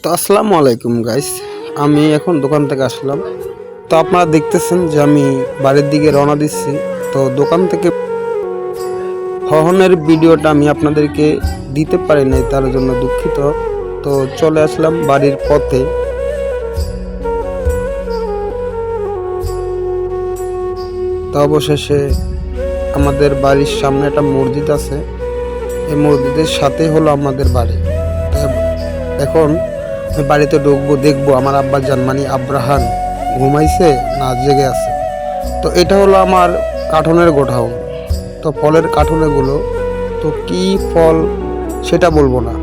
তো আসসালামু আলাইকুম গাইস, আমি এখন দোকান থেকে আসলাম। তো আপনারা দেখতেছেন যে আমি বাড়ির দিকে রওনা দিচ্ছি। তো দোকান থেকে হরনের ভিডিওটা আমি আপনাদেরকে দিতে পারি নাই, তার জন্য দুঃখিত। তো চলে আসলাম বাড়ির পথে। তো অবশেষে আমাদের বাড়ির সামনে একটা মসজিদ আছে, এই মসজিদের সাথে হলো আমাদের বাড়ি। তা এখন আমি বাড়িতে ঢুকবো, দেখবো আমার আব্বা জান মানে আব্রাহান ঘুমাইছে না জেগে আছে। তো এটা হলো আমার কার্টুনের গোডাউন। তো ফলের কার্টুনেগুলো, তো কি ফল সেটা বলবো না।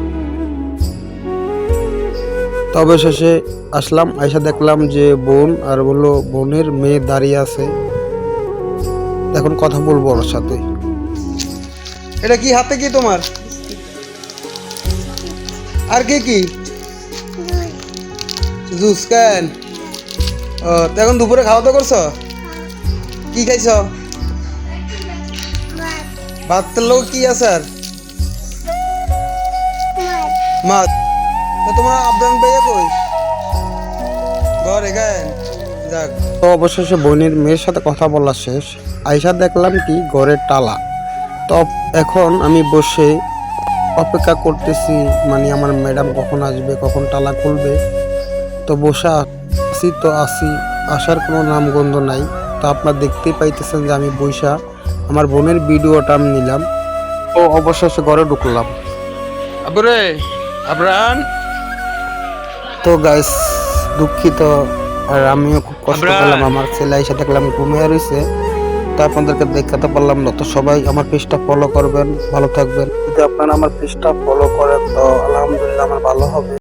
তো অবশেষে আসলাম, আইসা দেখলাম যে বোন আর বললো বোনের মেয়ে দাঁড়িয়ে আছে। এখন কথা বলবো ওর সাথে। এটা কি হাতে, কি তোমার? আর কি কি জুস কেন? ও, তো এখন দুপুরে খাওয়া দাওয়া করছো? কি খাইছ? ভাতের লোক কি আছে আর মাছ? তো তোমার আবদান পাইয়া কই ঘরে কেন? যাক, তো অবশেষে বোনের মেয়ের সাথে কথা বলা শেষ। আইসা দেখলাম কি ঘরের তালা। তো এখন আমি বসে অপেক্ষা করতেছি, মানে আমার ম্যাডাম কখন আসবে, কখন তালা খুলবে। তো বসে আসি, তো আসি, আসার কোনো নামগন্ধ নাই। তো আপনারা দেখতেই পাইতেছেন যে আমি বইসা আমার বোনের ভিডিওটা আমি নিলাম। তো অবশেষে ঘরে ঢুকলাম। আবুরে আবরান তো গাইস দুঃখিত, আর আমিও খুব কষ্ট পেলাম। আমার ছেলে এসে দেখলাম ঘুমিয়ে রয়েছে। তো আপনাদেরকে দেখাতে পারলাম না। তো সবাই আমার পেজটা ফলো করবেন, ভালো থাকবেন। যদি আপনারা আমার পেজটা ফলো করেন তো আলহামদুলিল্লাহ আমার ভালো হবে।